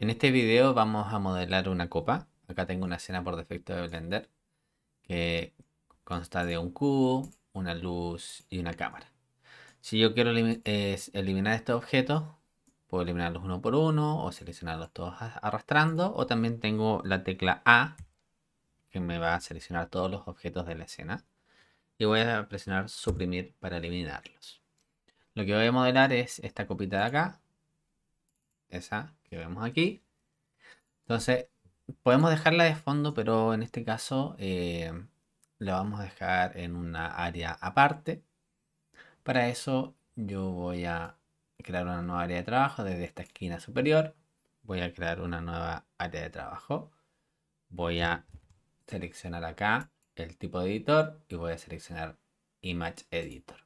En este video vamos a modelar una copa. Acá tengo una escena por defecto de Blender que consta de un cubo, una luz y una cámara. Si yo quiero eliminar estos objetos, puedo eliminarlos uno por uno o seleccionarlos todos arrastrando, o también tengo la tecla A que me va a seleccionar todos los objetos de la escena y voy a presionar suprimir para eliminarlos. Lo que voy a modelar es esta copita de acá, esa que vemos aquí. Entonces, podemos dejarla de fondo, pero en este caso la vamos a dejar en una área aparte. Para eso yo voy a crear una nueva área de trabajo desde esta esquina superior. Voy a crear una nueva área de trabajo. Voy a seleccionar acá el tipo de editor y voy a seleccionar Image Editor.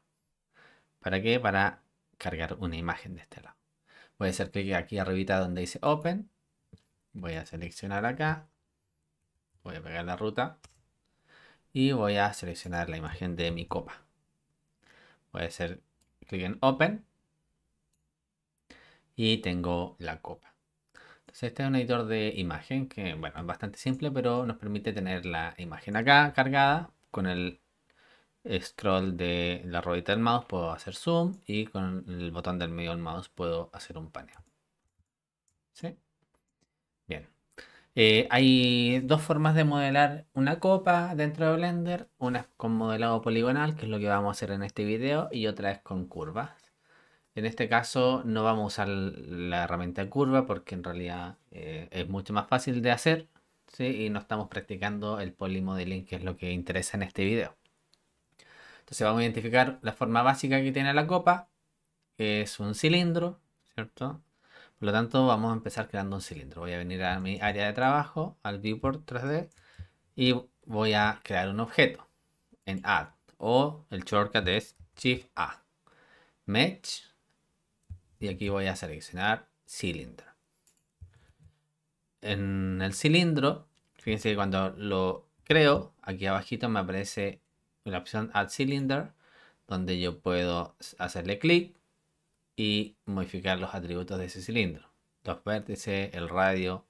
¿Para qué? Para cargar una imagen de este lado. Voy a hacer clic aquí arribita donde dice Open. Voy a seleccionar acá. Voy a pegar la ruta. Y voy a seleccionar la imagen de mi copa. Voy a hacer clic en Open y tengo la copa. Entonces este es un editor de imagen que, bueno, es bastante simple, pero nos permite tener la imagen acá cargada. Con el scroll de la ruedita del mouse puedo hacer zoom y con el botón del medio del mouse puedo hacer un paneo. ¿Sí? Bien. Hay dos formas de modelar una copa dentro de Blender. Una es con modelado poligonal, que es lo que vamos a hacer en este video, y otra es con curvas. En este caso no vamos a usar la herramienta de curva porque en realidad es mucho más fácil de hacer, ¿sí? Y no estamos practicando el polymodeling, que es lo que interesa en este video. Entonces vamos a identificar la forma básica que tiene la copa, que es un cilindro, ¿cierto? Por lo tanto, vamos a empezar creando un cilindro. Voy a venir a mi área de trabajo, al viewport 3D, y voy a crear un objeto en Add, o el shortcut es Shift A. Mesh, y aquí voy a seleccionar cilindro. En el cilindro, fíjense que cuando lo creo, aquí abajito me aparece la opción Add Cylinder, donde yo puedo hacerle clic y modificar los atributos de ese cilindro. Los vértices, el radio,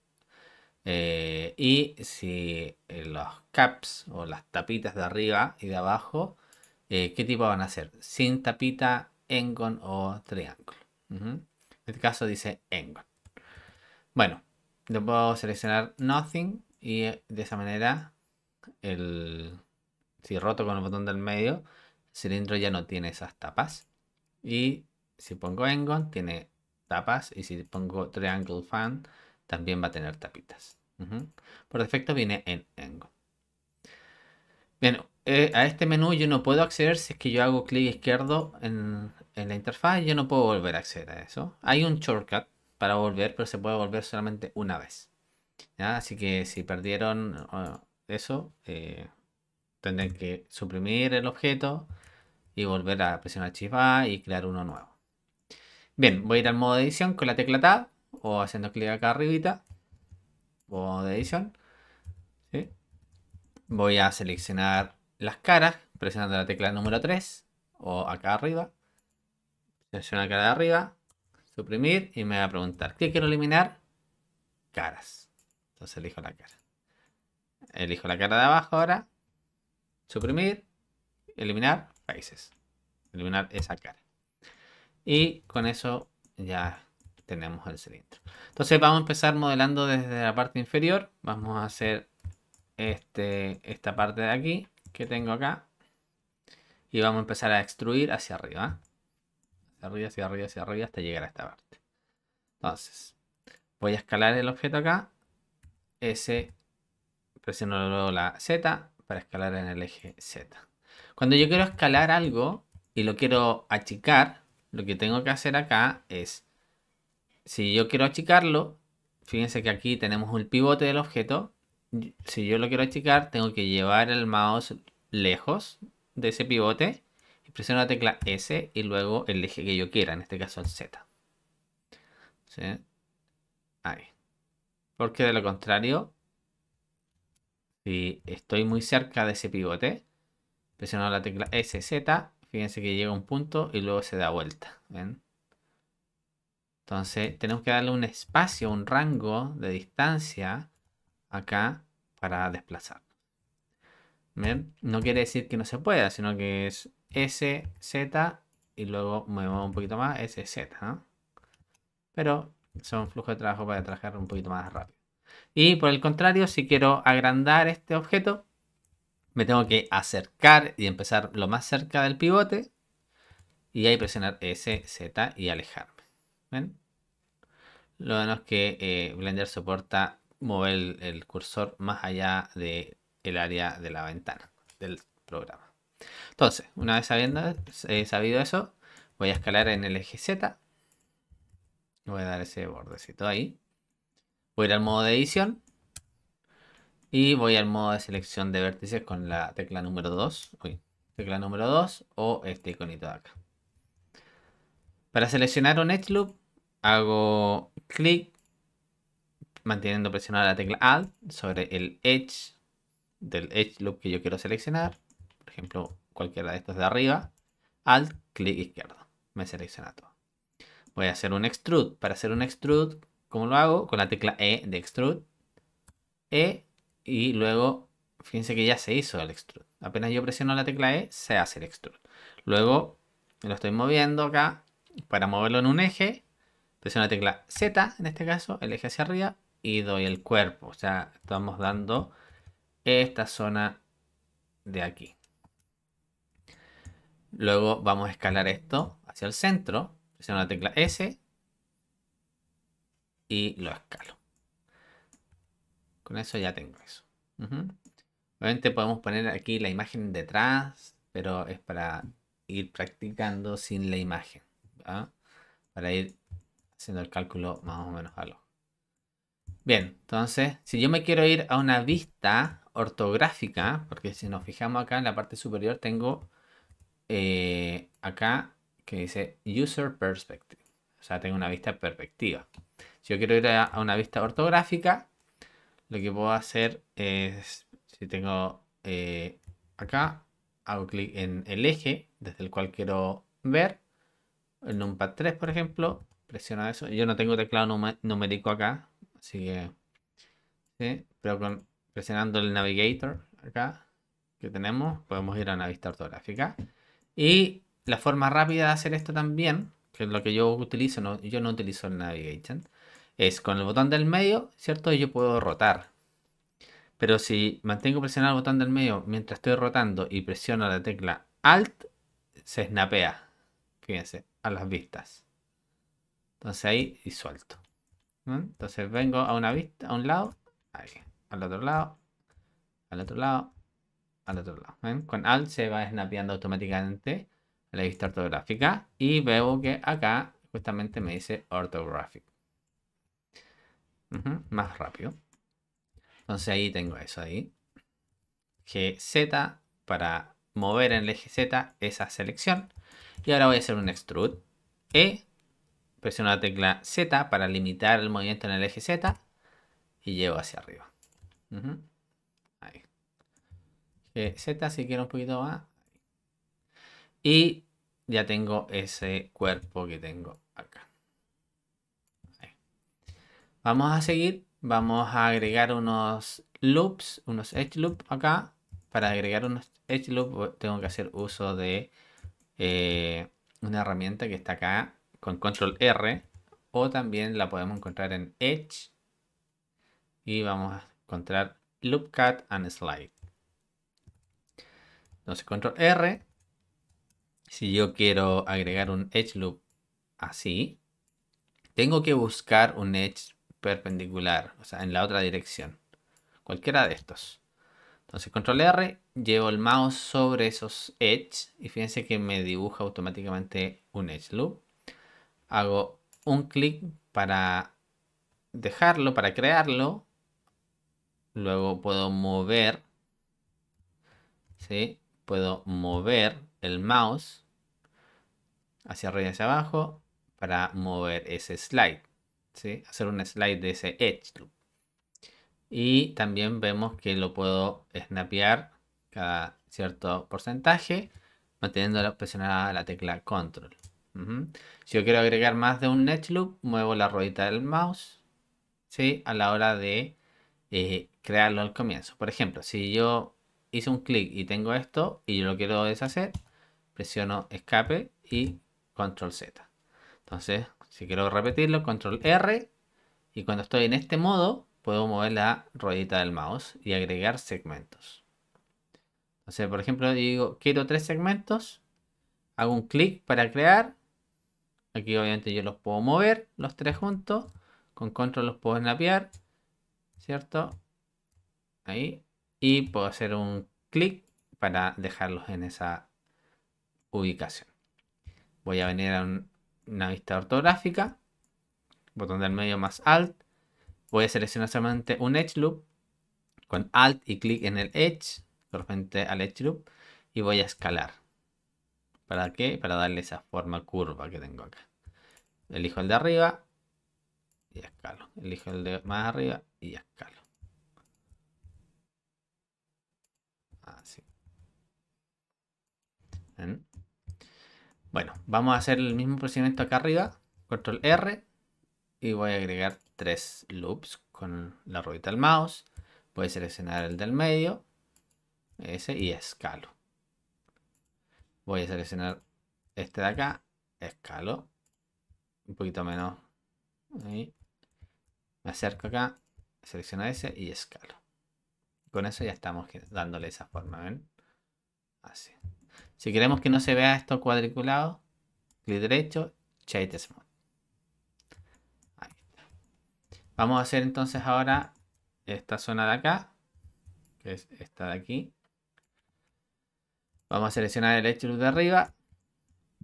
y si los caps o las tapitas de arriba y de abajo, ¿qué tipo van a ser? Sin tapita, Engon o triángulo. En este caso dice Engon. Bueno, yo puedo seleccionar Nothing y de esa manera, si roto con el botón del medio, el cilindro ya no tiene esas tapas. Y si pongo Engon, tiene tapas. Y si pongo Triangle Fan, también va a tener tapitas. Por defecto viene en Engon. Bien, a este menú yo no puedo acceder si es que yo hago clic izquierdo en la interfaz. Yo no puedo volver a acceder a eso. Hay un shortcut para volver, pero se puede volver solamente una vez. ¿Ya? Así que si perdieron eso, tendrán que suprimir el objeto y volver a presionar Shift A y crear uno nuevo. Bien, voy a ir al modo de edición con la tecla Tab o haciendo clic acá arribita, modo de edición. ¿Sí? Voy a seleccionar las caras presionando la tecla número 3 o acá arriba. Selecciono la cara de arriba, suprimir y me va a preguntar, ¿qué quiero eliminar? Caras. Entonces elijo la cara. Elijo la cara de abajo ahora, suprimir, eliminar faces. Eliminar esa cara. Y con eso ya tenemos el cilindro. Entonces vamos a empezar modelando desde la parte inferior. Vamos a hacer esta parte de aquí que tengo acá. Y vamos a empezar a extruir hacia arriba. Hacia arriba, hacia arriba, hacia arriba hasta llegar a esta parte. Entonces, voy a escalar el objeto acá. S, presiono luego la Z para escalar en el eje Z. Cuando yo quiero escalar algo y lo quiero achicar, lo que tengo que hacer acá es, si yo quiero achicarlo, fíjense que aquí tenemos el pivote del objeto. Si yo lo quiero achicar, tengo que llevar el mouse lejos de ese pivote y presiono la tecla S y luego el eje que yo quiera, en este caso el Z. ¿Sí? Ahí. Porque de lo contrario, si estoy muy cerca de ese pivote, presiono la tecla SZ, fíjense que llega a un punto y luego se da vuelta. ¿Ven? Entonces tenemos que darle un espacio, un rango de distancia acá para desplazar. ¿Ven? No quiere decir que no se pueda, sino que es S, Z y luego movemos un poquito más S, Z, ¿no? Pero son flujos de trabajo para trabajar un poquito más rápido. Y por el contrario, si quiero agrandar este objeto, me tengo que acercar y empezar lo más cerca del pivote. Y ahí presionar S, Z y alejarme. ¿Ven? Lo bueno es que Blender soporta mover el cursor más allá del área de la ventana del programa. Entonces, una vez sabido eso, voy a escalar en el eje Z. Voy a dar ese bordecito ahí. Voy a ir al modo de edición. Y voy al modo de selección de vértices con la tecla número 2. Uy, tecla número 2 o este iconito de acá. Para seleccionar un edge loop, hago clic manteniendo presionada la tecla Alt sobre el edge del edge loop que yo quiero seleccionar. Por ejemplo, cualquiera de estos de arriba. Alt, clic izquierdo. Me selecciona todo. Voy a hacer un extrude. Para hacer un extrude, ¿cómo lo hago? Con la tecla E de extrude. E y luego, fíjense que ya se hizo el extrude. Apenas yo presiono la tecla E, se hace el extrude. Luego lo estoy moviendo acá. Para moverlo en un eje, presiono la tecla Z, en este caso, el eje hacia arriba, y doy el cuerpo. O sea, estamos dando esta zona de aquí. Luego vamos a escalar esto hacia el centro. Presiono la tecla S y lo escalo. Con eso ya tengo eso. Obviamente podemos poner aquí la imagen detrás, pero es para ir practicando sin la imagen. ¿Va? Para ir haciendo el cálculo más o menos algo. Bien, entonces, si yo me quiero ir a una vista ortográfica, porque si nos fijamos acá en la parte superior tengo acá que dice User Perspective. O sea, tengo una vista perspectiva. Si yo quiero ir a una vista ortográfica, lo que puedo hacer es, si tengo acá, hago clic en el eje desde el cual quiero ver, el numpad 3 por ejemplo, presiono eso. Yo no tengo teclado numérico acá, así que, ¿sí? Pero presionando el navigator acá que tenemos, podemos ir a una vista ortográfica. Y la forma rápida de hacer esto también, que es lo que yo utilizo, yo no utilizo el navigation, es con el botón del medio, ¿cierto? Y yo puedo rotar. Pero si mantengo presionado el botón del medio mientras estoy rotando y presiono la tecla Alt, se snapea, fíjense, a las vistas. Entonces ahí y suelto. ¿No? Entonces vengo a una vista, a un lado, ahí, al otro lado, al otro lado, al otro lado. ¿Ven? Con Alt se va snapeando automáticamente la vista ortográfica y veo que acá justamente me dice orthographic. Más rápido. Entonces ahí tengo eso ahí. GZ para mover en el eje Z esa selección. Y ahora voy a hacer un extrude. E, presiono la tecla Z para limitar el movimiento en el eje Z. Y llevo hacia arriba. Ahí. Z si quiero un poquito más. Y ya tengo ese cuerpo que tengo acá. Ahí. Vamos a seguir. Vamos a agregar unos loops, unos edge loops acá. Para agregar unos edge loops tengo que hacer uso de una herramienta que está acá con control R. O también la podemos encontrar en Edge. Y vamos a encontrar Loop Cut and Slide. Entonces control R. Si yo quiero agregar un Edge Loop así, tengo que buscar un Edge perpendicular, o sea, en la otra dirección. Cualquiera de estos. Entonces control R, llevo el mouse sobre esos Edge y fíjense que me dibuja automáticamente un Edge Loop. Hago un clic para dejarlo, para crearlo. Luego puedo mover, ¿sí? Puedo mover el mouse hacia arriba y hacia abajo para mover ese slide, ¿sí? Hacer un slide de ese edge loop. Y también vemos que lo puedo snapear cada cierto porcentaje manteniendo presionada la tecla control. Ujú. Si yo quiero agregar más de un edge loop, muevo la ruedita del mouse, ¿sí? A la hora de crearlo al comienzo. Por ejemplo, si yo hice un clic y tengo esto y yo lo quiero deshacer, presiono escape y control Z. Entonces, si quiero repetirlo, control R, y cuando estoy en este modo, puedo mover la ruedita del mouse y agregar segmentos. Entonces, por ejemplo, digo, quiero 3 segmentos, hago un clic para crear. Aquí obviamente yo los puedo mover, los 3 juntos. Con control los puedo snapear, ¿cierto? Ahí. Y puedo hacer un clic para dejarlos en esa ubicación. Voy a venir a una vista ortográfica. Botón del medio más Alt. Voy a seleccionar solamente un Edge Loop. Con Alt y clic en el Edge, frente al Edge Loop. Y voy a escalar. ¿Para qué? Para darle esa forma curva que tengo acá. Elijo el de arriba y escalo. Elijo el de más arriba y escalo. Así. ¿Ven? Bueno, vamos a hacer el mismo procedimiento acá arriba. Control R. Y voy a agregar 3 loops con la ruedita del mouse. Voy a seleccionar el del medio. Ese y escalo. Voy a seleccionar este de acá. Escalo. Un poquito menos. Ahí. Me acerco acá. Selecciono ese y escalo. Con eso ya estamos dándole esa forma, ¿ven? Así. Si queremos que no se vea esto cuadriculado, clic derecho, Shade Smooth. Ahí está. Vamos a hacer entonces ahora esta zona de acá, que es esta de aquí. Vamos a seleccionar el Extrude de arriba,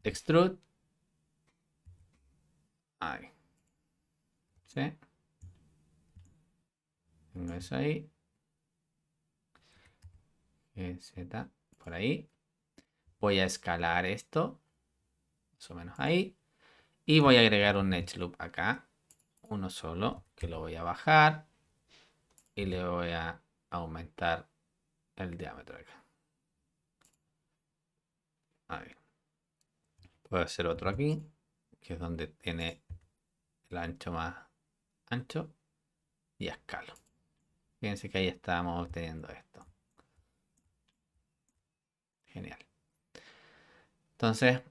Extrude. Ahí. ¿Sí? Tengo eso ahí. Z por ahí. Voy a escalar esto, más o menos ahí. Y voy a agregar un Edge Loop acá. Uno solo, que lo voy a bajar. Y le voy a aumentar el diámetro acá. Ahí. Puedo hacer otro aquí, que es donde tiene el ancho más ancho. Y escalo. Fíjense que ahí estamos obteniendo esto. Genial. Entonces,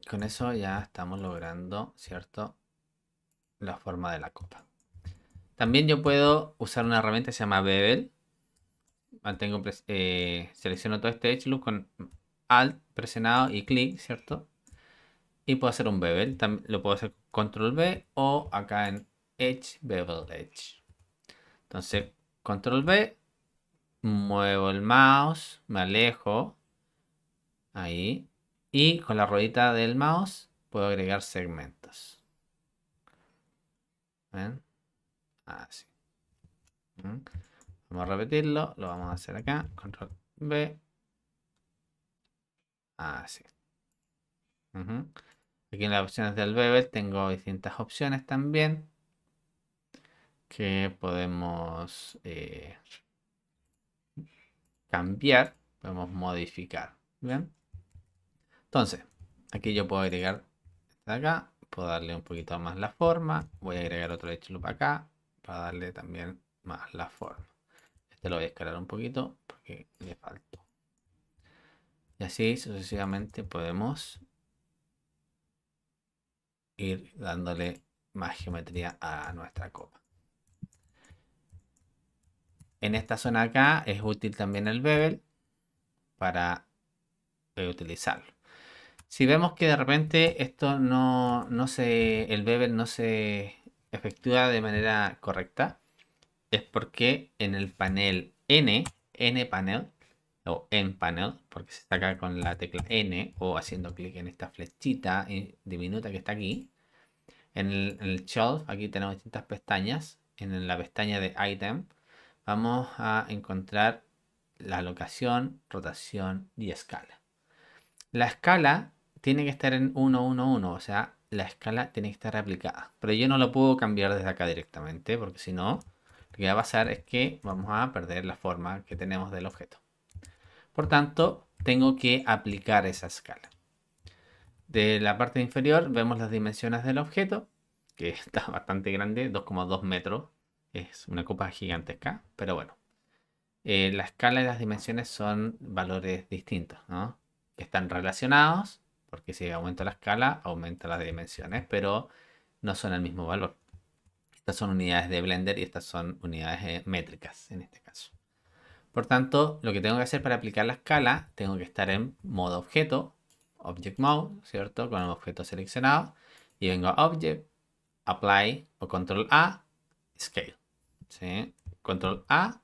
con eso ya estamos logrando, ¿cierto? La forma de la copa. También yo puedo usar una herramienta que se llama Bevel. Mantengo, selecciono todo este Edge Loop con Alt presionado y clic, ¿cierto? Y puedo hacer un bevel. También lo puedo hacer con Control B o acá en Edge, Bevel Edge. Entonces, Control B, muevo el mouse, me alejo. Ahí. Y con la ruedita del mouse puedo agregar segmentos. ¿Ven? Así. ¿Mm? Vamos a repetirlo. Lo vamos a hacer acá. Control B. Así. Ujú. Aquí en las opciones del bevel tengo distintas opciones también que podemos cambiar, podemos modificar. ¿Bien? Entonces, aquí yo puedo agregar de acá, puedo darle un poquito más la forma, voy a agregar otro edge loop acá para darle también más la forma. Este lo voy a escalar un poquito porque le faltó. Y así sucesivamente podemos ir dándole más geometría a nuestra copa. En esta zona acá es útil también el bevel para utilizarlo. Si vemos que de repente esto el bevel no se efectúa de manera correcta, es porque en el panel N panel o N panel, porque se está acá con la tecla N o haciendo clic en esta flechita diminuta que está aquí. En el shelf, aquí tenemos distintas pestañas. En la pestaña de item vamos a encontrar la locación, rotación y escala. La escala tiene que estar en 1, 1, 1, o sea, la escala tiene que estar aplicada. Pero yo no lo puedo cambiar desde acá directamente, porque si no, lo que va a pasar es que vamos a perder la forma que tenemos del objeto. Por tanto, tengo que aplicar esa escala. De la parte inferior vemos las dimensiones del objeto, que está bastante grande, 2,2 metros. Es una copa gigantesca, pero bueno. La escala y las dimensiones son valores distintos, ¿no? Que están relacionados, porque si aumenta la escala, aumenta las dimensiones, pero no son el mismo valor. Estas son unidades de Blender y estas son unidades métricas en este caso. Por tanto, lo que tengo que hacer para aplicar la escala, tengo que estar en modo objeto, Object Mode, ¿cierto? Con el objeto seleccionado. Y vengo a Object, Apply o Control A, Scale. ¿Sí? Control A,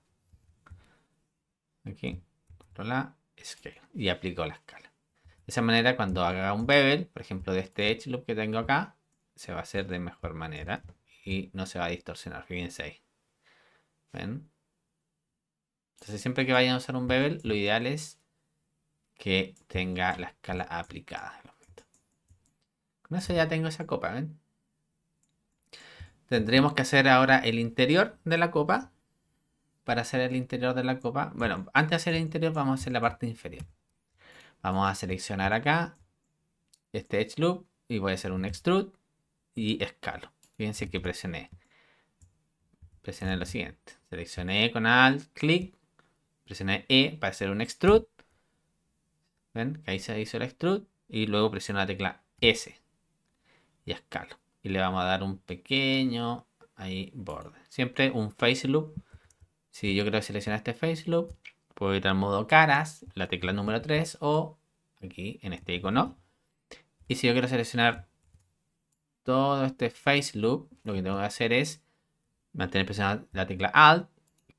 aquí, Control A, Scale. Y aplico la escala. De esa manera, cuando haga un bevel, por ejemplo, de este edge loop que tengo acá, se va a hacer de mejor manera y no se va a distorsionar. Fíjense ahí. ¿Ven? Entonces, siempre que vayan a usar un bevel, lo ideal es que tenga la escala aplicada. Con eso ya tengo esa copa, ¿ven? Tendremos que hacer ahora el interior de la copa. Para hacer el interior de la copa, bueno, antes de hacer el interior vamos a hacer la parte inferior. Vamos a seleccionar acá este edge loop y voy a hacer un extrude y escalo. Fíjense que presioné lo siguiente. Seleccioné con alt, clic, presioné E para hacer un extrude. ¿Ven? Que ahí se hizo el extrude y luego presiono la tecla S y escalo. Y le vamos a dar un pequeño ahí borde. Siempre un face loop. Si yo quiero seleccionar este face loop, puedo ir al modo caras, la tecla número 3 o aquí en este icono. Y si yo quiero seleccionar todo este face loop, lo que tengo que hacer es mantener presionada la tecla Alt,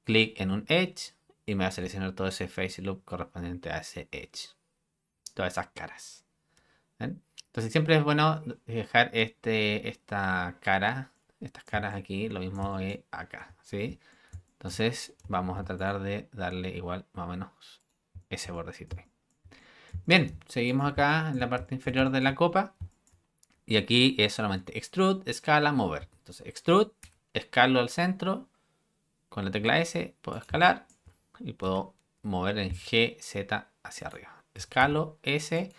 clic en un edge y me va a seleccionar todo ese face loop correspondiente a ese edge. Todas esas caras. ¿Ven? Entonces siempre es bueno dejar estas caras aquí, lo mismo acá, ¿sí? Entonces vamos a tratar de darle igual más o menos ese bordecito ahí. Bien, seguimos acá en la parte inferior de la copa. Y aquí es solamente extrude, escala, mover. Entonces extrude, escalo al centro. Con la tecla S puedo escalar y puedo mover en G, Z hacia arriba. Escalo, S,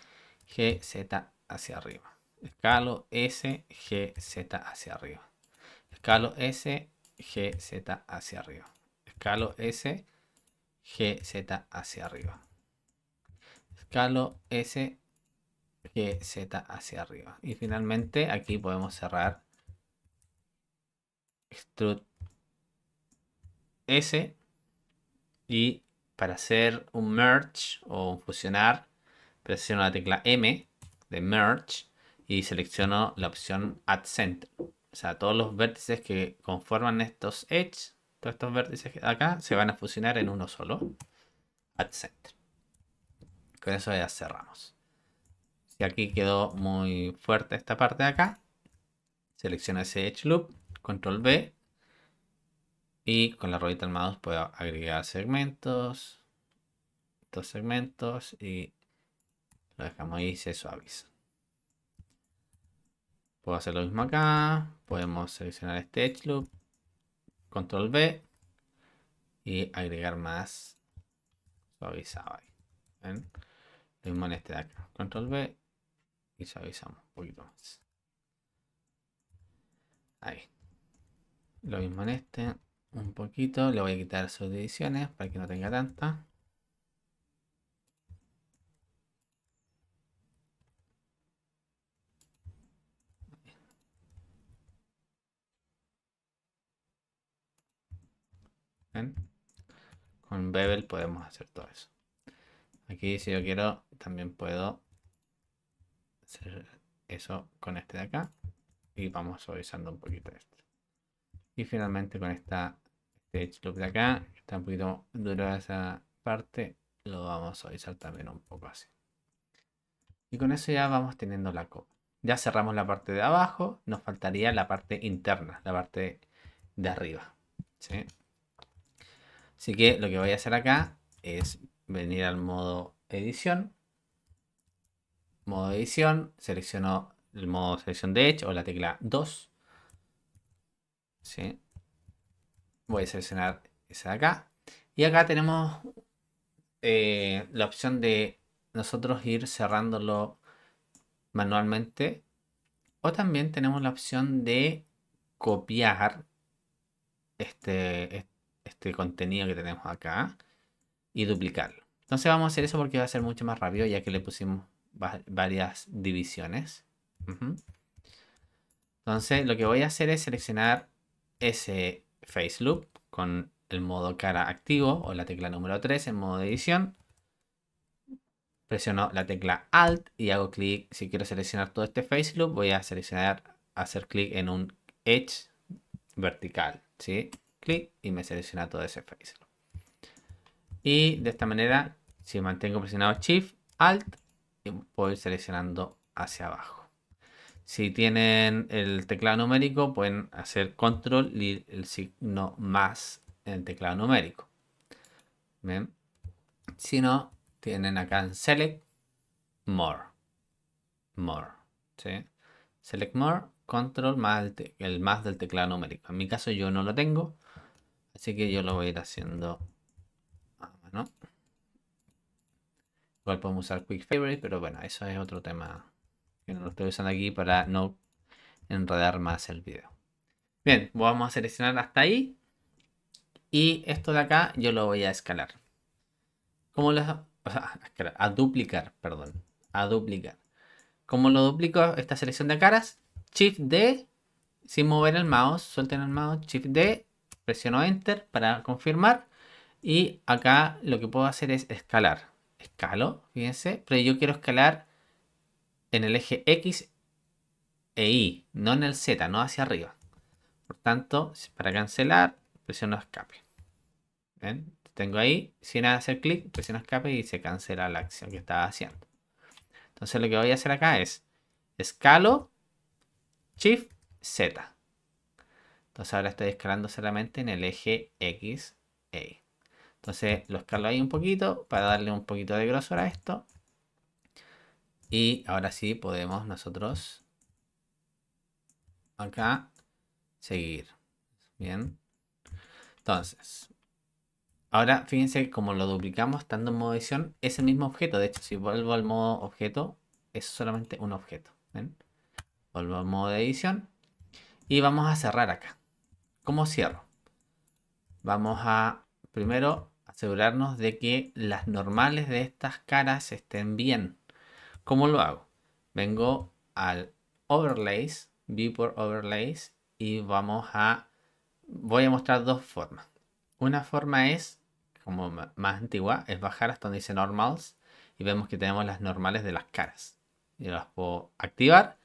G, Z hacia arriba. Escalo, S, G, Z hacia arriba. Escalo, S, G, Z hacia arriba. Escalo, S, G, Z hacia arriba. Escalo, S, G, Z hacia arriba. Y finalmente aquí podemos cerrar extrude S. Y para hacer un merge o un fusionar, presiono la tecla M de merge y selecciono la opción Add Center. O sea, todos los vértices que conforman estos edges, todos estos vértices de acá, se van a fusionar en uno solo. Add Center. Con eso ya cerramos. Si aquí quedó muy fuerte esta parte de acá, selecciono ese edge loop, control B, y con la ruedita del mouse puedo agregar segmentos, dos segmentos y lo dejamos ahí y se suaviza. Puedo hacer lo mismo acá. Podemos seleccionar este edge loop, control B y agregar más suavizado ahí. ¿Ven? Lo mismo en este de acá, control B y suavizamos un poquito más. Ahí. Lo mismo en este, un poquito. Le voy a quitar subdivisiones para que no tenga tanta. ¿Ven? Con Bevel podemos hacer todo eso. Aquí si yo quiero también puedo hacer eso con este de acá. Y vamos suavizando un poquito esto. Y finalmente con este edge loop de acá, que está un poquito dura esa parte, lo vamos a suavizar también un poco así. Y con eso ya vamos teniendo la copa. Ya cerramos la parte de abajo, nos faltaría la parte interna, la parte de arriba. ¿Sí? Así que lo que voy a hacer acá es venir al modo edición. Modo edición, selecciono el modo selección de Edge o la tecla 2. ¿Sí? Voy a seleccionar esa de acá. Y acá tenemos la opción de nosotros ir cerrándolo manualmente. O también tenemos la opción de copiar este contenido que tenemos acá y duplicarlo. Entonces vamos a hacer eso porque va a ser mucho más rápido ya que le pusimos varias divisiones. Ujú. Entonces lo que voy a hacer es seleccionar ese face loop con el modo cara activo o la tecla número 3 en modo de edición. Presiono la tecla Alt y hago clic. Si quiero seleccionar todo este face loop, voy a hacer clic en un edge vertical. ¿Sí? Clic y me selecciona todo ese face loop. Y de esta manera, si mantengo presionado Shift, Alt, puedo ir seleccionando hacia abajo. Si tienen el teclado numérico, pueden hacer Control y el signo más en el teclado numérico. ¿Ven? Si no, tienen acá en Select, More. More. ¿Sí? Select More, Control más el más del teclado numérico. En mi caso yo no lo tengo, así que yo lo voy a ir haciendo a mano. Igual podemos usar Quick Favorite, pero bueno, eso es otro tema que no lo estoy usando aquí para no enredar más el video. Bien, vamos a seleccionar hasta ahí. Y esto de acá yo lo voy a escalar. ¿Cómo lo... o sea, a duplicar, perdón. A duplicar. ¿Cómo lo duplico esta selección de caras? Shift D, sin mover el mouse, suelten el mouse, Shift D, presiono Enter para confirmar. Y acá lo que puedo hacer es escalar. Escalo, fíjense, pero yo quiero escalar en el eje X e Y, no en el Z, no hacia arriba. Por tanto, para cancelar, presiono escape. ¿Ven? Tengo ahí, sin hacer clic, presiono escape y se cancela la acción que estaba haciendo. Entonces lo que voy a hacer acá es escalo, Shift, Z. Entonces ahora estoy escalando solamente en el eje X, E. Entonces lo escalo ahí un poquito para darle un poquito de grosor a esto. Y ahora sí podemos nosotros acá seguir. Bien. Entonces, ahora fíjense como lo duplicamos estando en modo edición, es el mismo objeto. De hecho, si vuelvo al modo objeto, es solamente un objeto. ¿Ven? Vuelvo al modo de edición y vamos a cerrar acá. ¿Cómo cierro? Vamos a primero asegurarnos de que las normales de estas caras estén bien. ¿Cómo lo hago? Vengo al Overlays, Viewport Overlays y voy a mostrar dos formas. Una forma es, como más antigua, es bajar hasta donde dice Normals y vemos que tenemos las normales de las caras. Yo las puedo activar,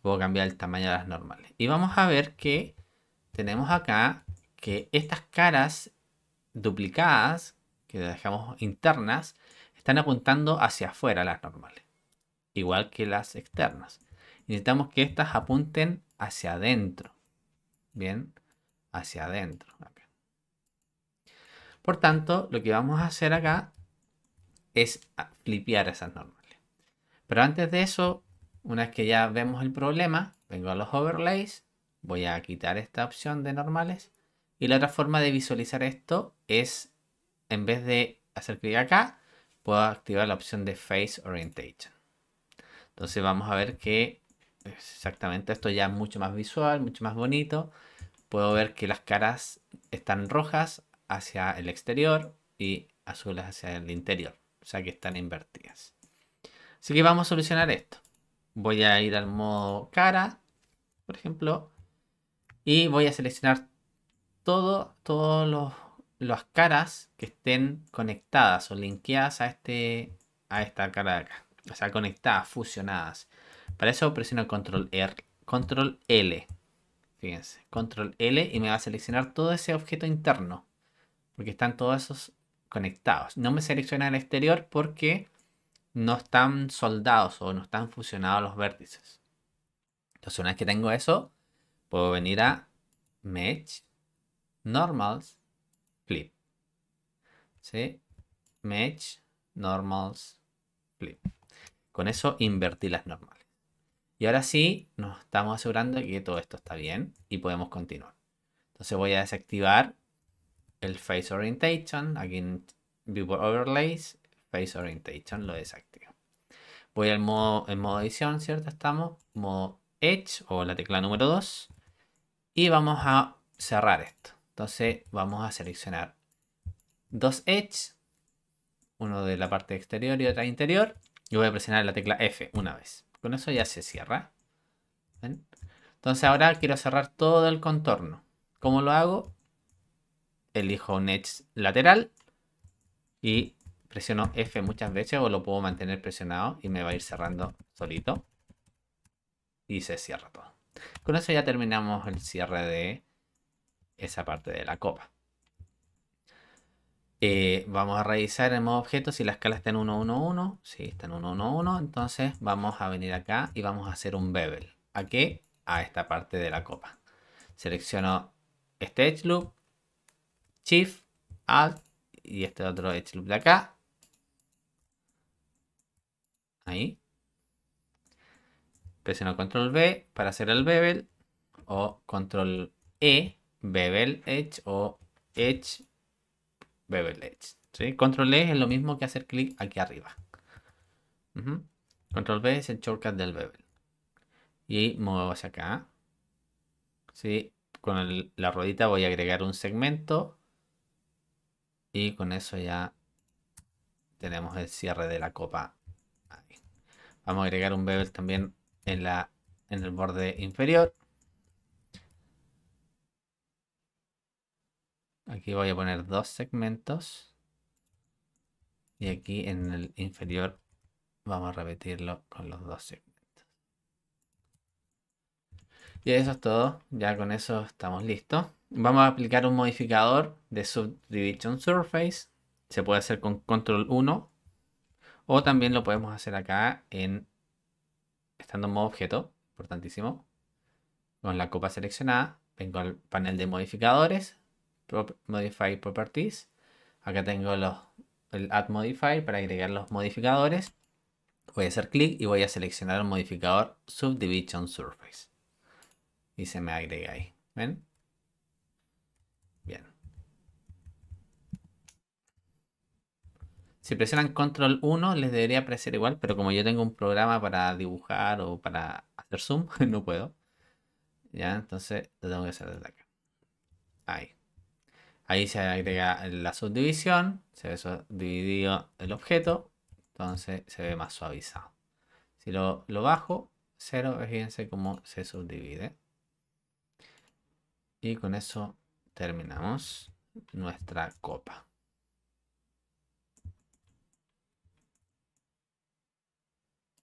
puedo cambiar el tamaño de las normales. Y vamos a ver que tenemos acá que estas caras duplicadas, que dejamos internas, están apuntando hacia afuera las normales, igual que las externas. Necesitamos que estas apunten hacia adentro. Bien, hacia adentro. Acá. Por tanto, lo que vamos a hacer acá es flipear esas normales. Pero antes de eso, una vez que ya vemos el problema, vengo a los overlays, voy a quitar esta opción de normales. Y la otra forma de visualizar esto es, en vez de hacer clic acá, puedo activar la opción de Face Orientation. Entonces vamos a ver que exactamente esto ya es mucho más visual, mucho más bonito. Puedo ver que las caras están rojas hacia el exterior y azules hacia el interior. O sea que están invertidas. Así que vamos a solucionar esto. Voy a ir al modo cara, por ejemplo, y voy a seleccionar todas las caras que estén conectadas o linkeadas a esta cara de acá. O sea, conectadas, fusionadas. Para eso presiono Control L. Fíjense, Control L y me va a seleccionar todo ese objeto interno. Porque están todos esos conectados. No me selecciona el exterior porque no están soldados o no están fusionados los vértices. Entonces una vez que tengo eso, puedo venir a Mesh, Normals, Flip. ¿Sí? Mesh, Normals, Flip. Con eso invertí las normales. Y ahora sí, nos estamos asegurando de que todo esto está bien y podemos continuar. Entonces voy a desactivar el Face Orientation. Aquí en Viewport Overlays, Face Orientation lo desactivo. Voy al modo, en modo edición, ¿cierto? Estamos, modo Edge o la tecla número 2. Y vamos a cerrar esto. Entonces vamos a seleccionar dos Edge, uno de la parte exterior y otra interior. Y voy a presionar la tecla F una vez. Con eso ya se cierra. ¿Ven? Entonces ahora quiero cerrar todo el contorno. ¿Cómo lo hago? Elijo un Edge lateral y presiono F muchas veces o lo puedo mantener presionado y me va a ir cerrando solito. Y se cierra todo. Con eso ya terminamos el cierre de esa parte de la copa. Vamos a revisar en modo objeto si la escala está en 1, 1, 1. Sí, está en 1, 1, 1. Entonces vamos a venir acá y vamos a hacer un bevel. ¿A qué? A esta parte de la copa. Selecciono este edge loop, Shift, Alt y este otro edge loop de acá. Ahí. Presiono Control V para hacer el bevel o Control E, bevel edge o edge, bevel edge. ¿Sí? Control E es lo mismo que hacer clic aquí arriba. Control V es el shortcut del bevel. Y muevo hacia acá. ¿Sí? Con la ruedita voy a agregar un segmento. Y con eso ya tenemos el cierre de la copa. Ahí. Vamos a agregar un bevel también en el borde inferior. Aquí voy a poner dos segmentos. Y aquí en el inferior vamos a repetirlo con los dos segmentos. Y eso es todo. Ya con eso estamos listos. Vamos a aplicar un modificador de Subdivision Surface. Se puede hacer con Control 1. O también lo podemos hacer acá estando en modo objeto. Importantísimo. Con la copa seleccionada. Vengo al panel de modificadores. Modify Properties. Acá tengo el Add Modify para agregar los modificadores. Voy a hacer clic y voy a seleccionar el modificador Subdivision Surface. Y se me agrega ahí. ¿Ven? Bien. Si presionan Control 1 les debería aparecer igual, pero como yo tengo un programa para dibujar o para hacer zoom, no puedo. Ya, entonces lo tengo que hacer desde acá. Ahí. Ahí se agrega la subdivisión, se ve subdividido el objeto, entonces se ve más suavizado. Si lo bajo, 0, fíjense cómo se subdivide. Y con eso terminamos nuestra copa.